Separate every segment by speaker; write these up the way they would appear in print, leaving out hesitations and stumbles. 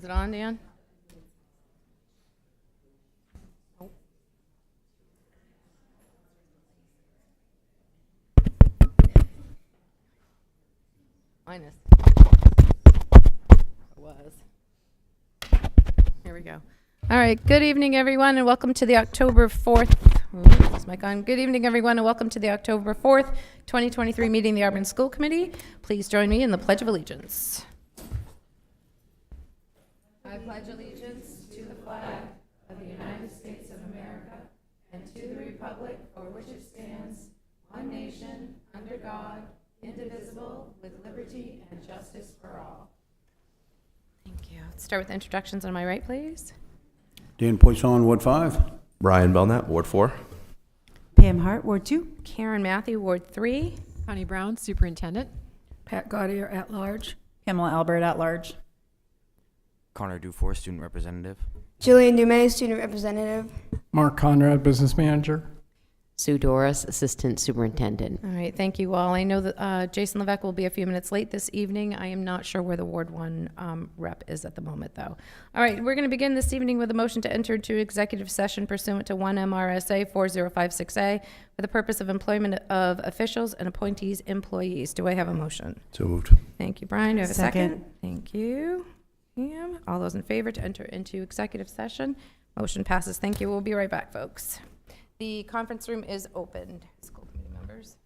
Speaker 1: Is it on, Dan? Nope. Mine is. It was. Here we go. All right. Good evening, everyone, and welcome to the October 4th. Ooh, is mic on? Good evening, everyone, and welcome to the October 4th, 2023 meeting of the Auburn School Committee. Please join me in the Pledge of Allegiance. I pledge allegiance to the flag of the United States of America and to the republic for which it stands, one nation, under God, indivisible, with liberty and justice for all. Thank you. Let's start with introductions on my right, please.
Speaker 2: Dan Poisson, Ward 5.
Speaker 3: Ryan Belknap, Ward 4.
Speaker 4: Pam Hart, Ward 2.
Speaker 1: Karen Matthew, Ward 3.
Speaker 5: Connie Brown, Superintendent.
Speaker 6: Pat Gaudier at large.
Speaker 4: Pamela Albert at large.
Speaker 7: Connor Dufour, Student Representative.
Speaker 8: Julian Dumais, Student Representative.
Speaker 9: Mark Conrad, Business Manager.
Speaker 10: Sue Doris, Assistant Superintendent.
Speaker 1: All right, thank you all. I know that Jason Levesque will be a few minutes late this evening. I am not sure where the Ward 1 rep is at the moment, though. All right, we're going to begin this evening with a motion to enter into executive session pursuant to 1 MRSA 4056A for the purpose of employment of officials and appointees employees. Do I have a motion?
Speaker 2: So moved.
Speaker 1: Thank you, Brian. Do I have a second?
Speaker 4: Second.
Speaker 1: Thank you. Pam. All those in favor to enter into executive session? Motion passes. Thank you. We'll be right back, folks. The conference room is opened. School committee members.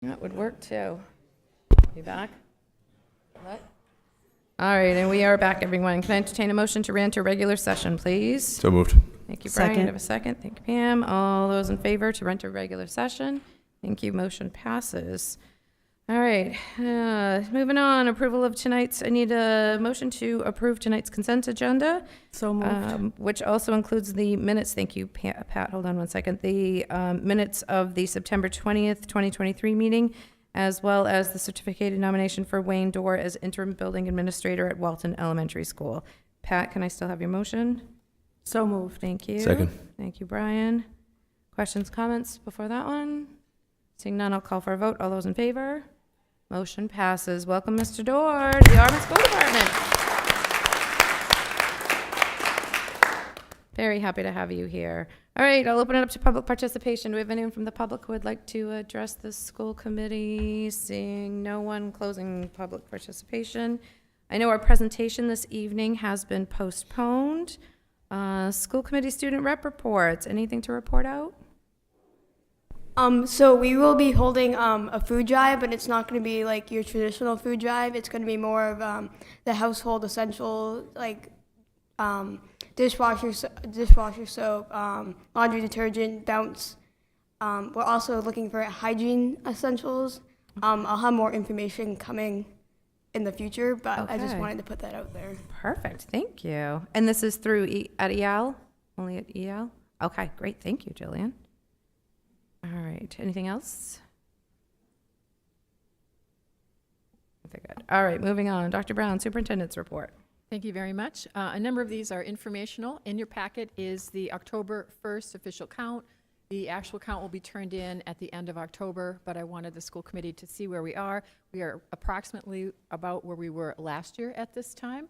Speaker 1: That would work too. You back? What? All right, and we are back, everyone. Can I entertain a motion to re-enter regular session, please?
Speaker 3: So moved.
Speaker 1: Thank you, Brian.
Speaker 4: Second.
Speaker 1: I have a second. Thank you, Pam. All those in favor to enter regular session? Thank you. Motion passes. All right, moving on. Approval of tonight's, I need a motion to approve tonight's consent agenda.
Speaker 6: So moved.
Speaker 1: Which also includes the minutes, thank you, Pat, hold on one second, the minutes of the September 20th, 2023 meeting, as well as the certificated nomination for Wayne Dorr as interim building administrator at Walton Elementary School. Pat, can I still have your motion?
Speaker 6: So moved.
Speaker 1: Thank you.
Speaker 3: Second.
Speaker 1: Thank you, Brian. Questions, comments before that one? Seeing none, I'll call for a vote. All those in favor? Motion passes. Welcome, Mr. Dorr, to the Auburn School Department. Very happy to have you here. All right, I'll open it up to public participation. Do we have anyone from the public who would like to address the school committee? Seeing no one, closing public participation. I know our presentation this evening has been postponed. School committee student rep reports. Anything to report out?
Speaker 8: So we will be holding a food drive, but it's not going to be like your traditional food drive. It's going to be more of the household essential, like dishwasher soap, laundry detergent, Bounce. We're also looking for hygiene essentials. I'll have more information coming in the future, but I just
Speaker 1: Okay.
Speaker 8: wanted to put that out there.
Speaker 1: Perfect, thank you. And this is through at EL? Only at EL? Okay, great, thank you, Jillian. All right, anything else? Okay, good. All right, moving on. Dr. Brown, superintendent's report.
Speaker 5: Thank you very much. A number of these are informational. In your packet is the October 1st official count. The actual count will be turned in at the end of October, but I wanted the school committee to see where we are. We are approximately about where we were last year at this time.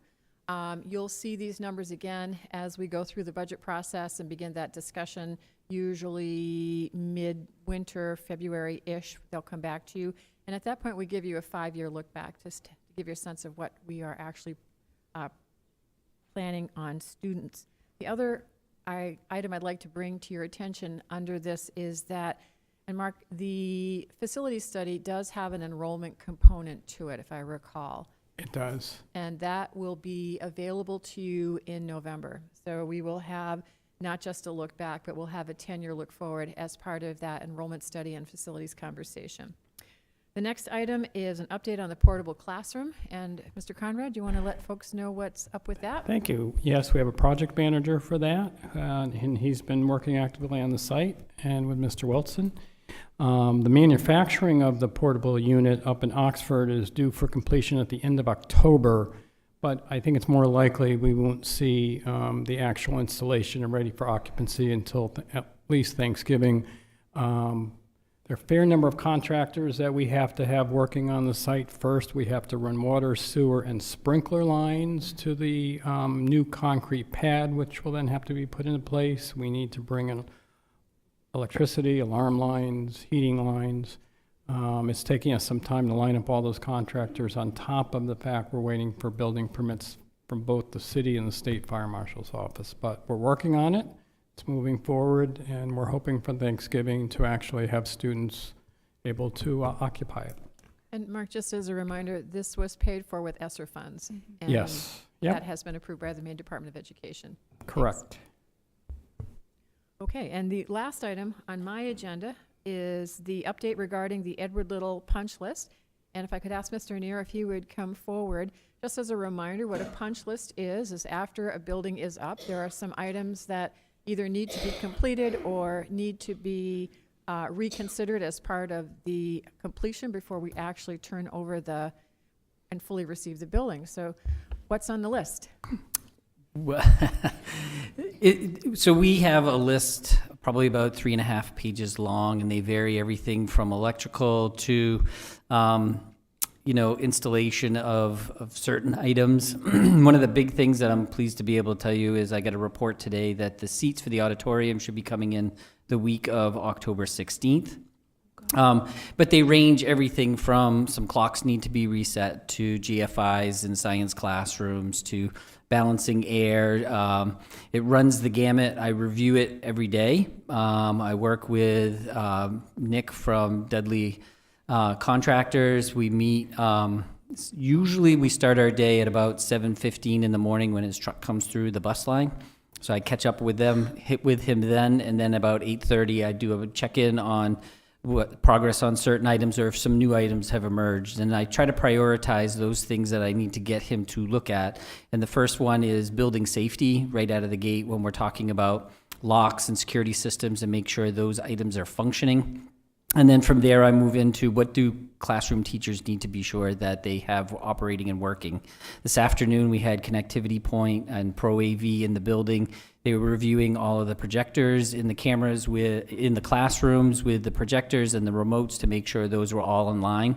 Speaker 5: You'll see these numbers again as we go through the budget process and begin that discussion, usually mid-winter, February-ish. They'll come back to you. And at that point, we give you a 5-year look back just to give you a sense of what we are actually planning on students. The other item I'd like to bring to your attention under this is that, and Mark, the facility study does have an enrollment component to it, if I recall.
Speaker 9: It does.
Speaker 5: And that will be available to you in November. So we will have not just a look back, but we'll have a 10-year look forward as part of that enrollment study and facilities conversation. The next item is an update on the portable classroom. And Mr. Conrad, do you want to let folks know what's up with that?
Speaker 9: Thank you. Yes, we have a project manager for that, and he's been working actively on the site and with Mr. Wilson. The manufacturing of the portable unit up in Oxford is due for completion at the end of October, but I think it's more likely we won't see the actual installation and ready for occupancy until at least Thanksgiving. There are a fair number of contractors that we have to have working on the site. First, we have to run water, sewer, and sprinkler lines to the new concrete pad, which will then have to be put into place. We need to bring in electricity, alarm lines, heating lines. It's taking us some time to line up all those contractors on top of the fact we're waiting for building permits from both the city and the state fire marshal's office. But we're working on it. It's moving forward, and we're hoping for Thanksgiving to actually have students able to occupy it.
Speaker 5: And Mark, just as a reminder, this was paid for with ESSER funds. And
Speaker 9: Yes.
Speaker 5: that
Speaker 9: Yep.
Speaker 5: has been approved by the Maine Department of Education.
Speaker 9: Correct.
Speaker 5: Okay, and the last item on my agenda is the update regarding the Edward Little punch list. And if I could ask Mr. Neer if he would come forward. Just as a reminder, what a punch list is after a building is up, there are some items that either need to be completed or need to be reconsidered as part of the completion before we actually turn over and fully receive the building. So what's on the list?
Speaker 11: Well, so we have a list probably about 3.5 pages long, and they vary everything from electrical to, installation of certain items. One of the big things that I'm pleased to be able to tell you is I got a report today that the seats for the auditorium should be coming in the week of October 16th. But they range everything from some clocks need to be reset to GFIs in science classrooms to balancing air. It runs the gamut. I review it every day. I work with Nick from Dudley Contractors, we meet, usually we start our day at about 7:15 in the morning when his truck comes through the bus line. So I catch up with them, hit with him then, and then about 8:30, I do a check-in on what progress on certain items or if some new items have emerged. And I try to prioritize those things that I need to get him to look at. And the first one is building safety right out of the gate when we're talking about locks and security systems and make sure those items are functioning. And then from there, I move into what do classroom teachers need to be sure that they have operating and working. This afternoon, we had Connectivity Point and Pro AV in the building. They were reviewing all of the projectors in the cameras in the classrooms with the projectors and the remotes to make sure those were all in line.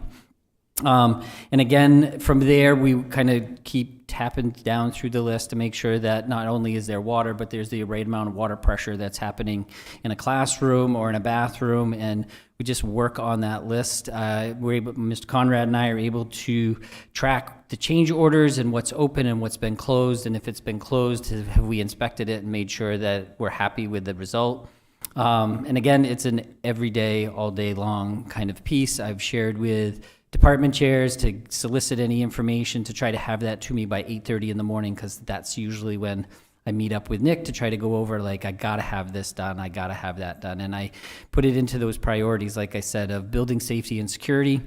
Speaker 11: And again, from there, we kind of keep tapping down through the list to make sure that not only is there water, but there's the right amount of water pressure that's happening in a classroom or in a bathroom, and we just work on that list. Mr. Conrad and I are able to track the change orders and what's open and what's been closed, and if it's been closed, have we inspected it and made sure that we're happy with the result? And again, it's an everyday, all day long kind of piece. I've shared with department chairs to solicit any information to try to have that to me by 8:30 in the morning, because that's usually when I meet up with Nick to try to go over, like, I gotta have this done, I gotta have that done. And I put it into those priorities, like I said, of building safety and security.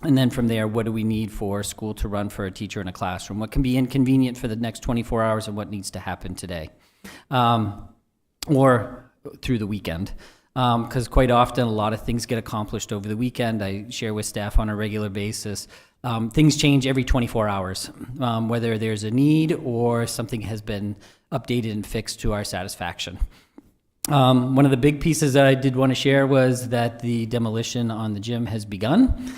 Speaker 11: And then from there, what do we need for school to run for a teacher in a classroom? What can be inconvenient for the next 24 hours and what needs to happen today? Or through the weekend. Because quite often a lot of things get accomplished over the weekend. I share with staff on a regular basis. Things change every 24 hours, whether there's a need or something has been updated and fixed to our satisfaction. One of the big pieces that I did want to share was that the demolition on the gym has begun.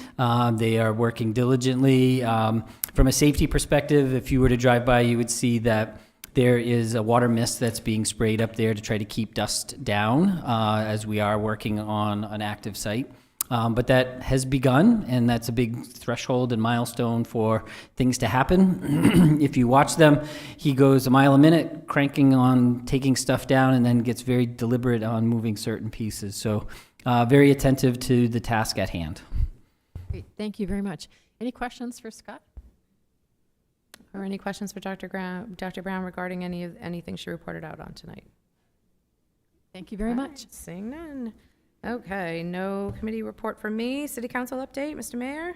Speaker 11: They are working diligently. From a safety perspective, if you were to drive by, you would see that there is a water mist that's being sprayed up there to try to keep dust down as we are working on an active site. But that has begun, and that's a big threshold and milestone for things to happen. If you watch them, he goes a mile a minute, cranking on taking stuff down, and then gets very deliberate on moving certain pieces. So very attentive to the task at hand.
Speaker 5: Great, thank you very much. Any questions for Scott?
Speaker 1: Or any questions for Dr. Brown regarding anything she reported out on tonight?
Speaker 5: Thank you very much.
Speaker 1: Seeing none. Okay, no committee report from me. City Council update, Mr. Mayor?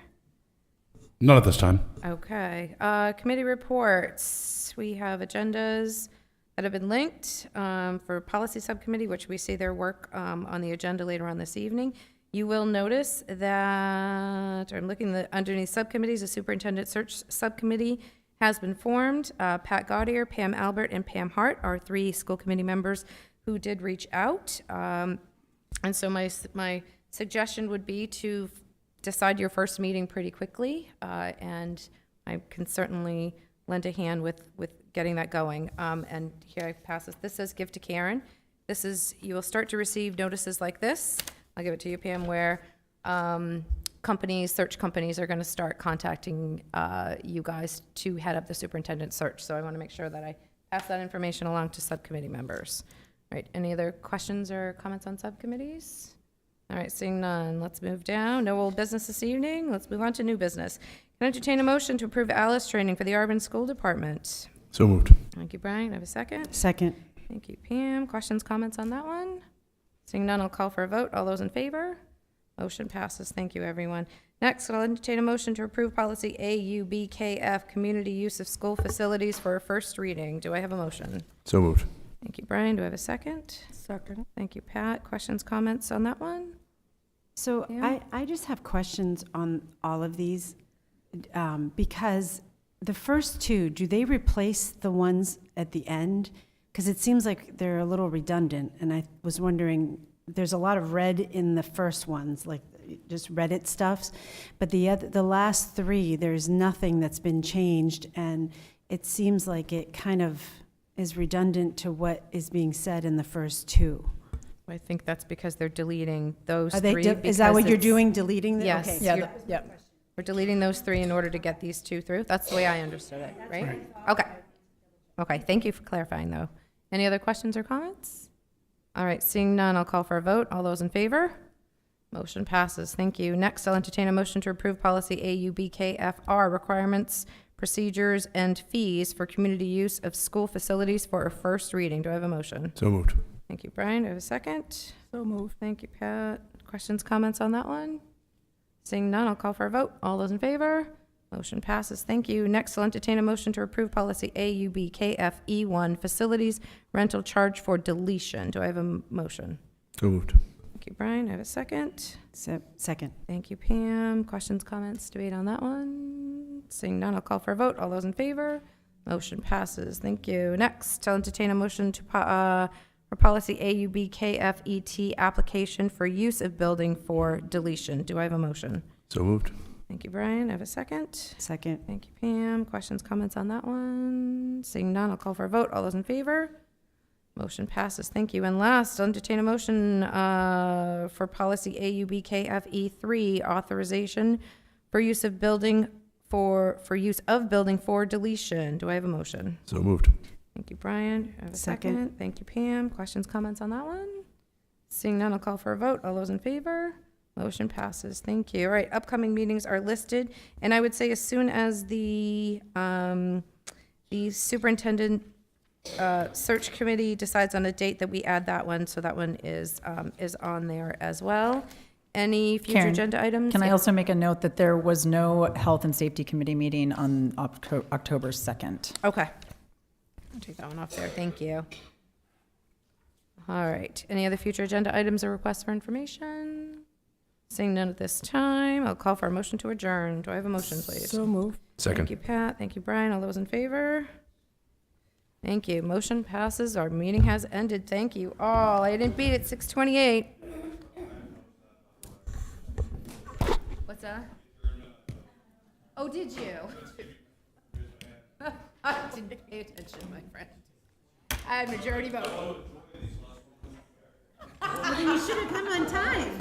Speaker 2: None at this time.
Speaker 1: Okay, committee reports. We have agendas that have been linked for policy subcommittee, which we see their work on the agenda later on this evening. You will notice that, I'm looking underneath subcommittees, the superintendent search subcommittee has been formed. Pat Gaudier, Pam Albert, and Pam Hart are 3 school committee members who did reach out. And so my suggestion would be to decide your first meeting pretty quickly, and I can certainly lend a hand with getting that going. And here I pass this. This says give to Karen. This is, you will start to receive notices like this. I'll give it to you, Pam, where search companies are going to start contacting you guys to head up the superintendent search. So I want to make sure that I pass that information along to subcommittee members. All right, any other questions or comments on subcommittees? All right, seeing none, let's move down. No old business this evening. Let's move on to new business. Can I entertain a motion to approve Alice training for the Auburn School Department?
Speaker 2: So moved.
Speaker 1: Thank you, Brian. I have a second.
Speaker 4: Second.
Speaker 1: Thank you, Pam. Questions, comments on that one? Seeing none, I'll call for a vote. All those in favor? Motion passes. Thank you, everyone. Next, I'll entertain a motion to approve policy AUBKF, community use of school facilities, for a first reading. Do I have a motion?
Speaker 3: So moved.
Speaker 1: Thank you, Brian. Do I have a second?
Speaker 6: Second.
Speaker 1: Thank you, Pat. Questions, comments on that one?
Speaker 4: So
Speaker 1: Yeah.
Speaker 4: I just have questions on all of these because the first 2, do they replace the ones at the end? Because it seems like they're a little redundant, and I was wondering, there's a lot of red in the first ones, like just Reddit stuffs, but the last 3, there's nothing that's been changed, and it seems like it kind of is redundant to what is being said in the first 2.
Speaker 1: I think that's because they're deleting those
Speaker 4: Are they?
Speaker 1: 3.
Speaker 4: Is that what you're
Speaker 1: because
Speaker 4: doing? Deleting them?
Speaker 1: Yes.
Speaker 4: Okay.
Speaker 1: Yeah,
Speaker 6: Yeah.
Speaker 1: we're deleting those 3 in order to get these 2 through. That's the way I understood it, right? Okay. Okay, thank you for clarifying, though. Any other questions or comments? All right, seeing none, I'll call for a vote. All those in favor? Motion passes. Thank you. Next, I'll entertain a motion to approve policy AUBKFR, requirements, procedures, and fees for community use of school facilities for a first reading. Do I have a motion?
Speaker 2: So moved.
Speaker 1: Thank you, Brian. Do I have a second?
Speaker 6: So moved.
Speaker 1: Thank you, Pat. Questions, comments on that one? Seeing none, I'll call for a vote. All those in favor? Motion passes. Thank you. Next, I'll entertain a motion to approve policy AUBKFE1, facilities rental charge for deletion. Do I have a motion?
Speaker 2: So moved.
Speaker 1: Thank you, Brian. I have a second.
Speaker 4: Second.
Speaker 1: Thank you, Pam. Questions, comments, debate on that one? Seeing none, I'll call for a vote. All those in favor? Motion passes. Thank you. Next, I'll entertain a motion to for policy AUBKFET, application for use of building for deletion. Do I have a motion?
Speaker 2: So moved.
Speaker 1: Thank you, Brian. I have a second.
Speaker 4: Second.
Speaker 1: Thank you, Pam. Questions, comments on that one? Seeing none, I'll call for a vote. All those in favor? Motion passes. Thank you. And last, I'll entertain a motion for policy AUBKFE3, authorization for use of building for use of building for deletion. Do I have a motion?
Speaker 2: So moved.
Speaker 1: Thank you, Brian. I have a second. Thank you, Pam. Questions, comments on that one? Seeing none, I'll call for a vote. All those in favor? Motion passes. Thank you. All right, upcoming meetings are listed, and I would say as soon as the superintendent search committee decides on a date, that we add that one, so that one is on there as well. Any future
Speaker 12: Karen,
Speaker 1: agenda items?
Speaker 12: Can I
Speaker 1: Yeah.
Speaker 12: also make a note that there was no Health and Safety Committee meeting on October 2nd?
Speaker 1: Okay. I'll take that one off there. Thank you. All right. Any other future agenda items or requests for information? Seeing none at this time, I'll call for a motion to adjourn. Do I have a motion, please?
Speaker 6: So moved.
Speaker 2: Second.
Speaker 1: Thank you, Pat. Thank you, Brian. All those in favor? Thank you. Motion passes. Our meeting has ended. Thank you all. I didn't beat it. 6:28. What's that? Oh, did you? I didn't pay attention, my friend. I had majority vote.
Speaker 4: Well, then you should have come on time.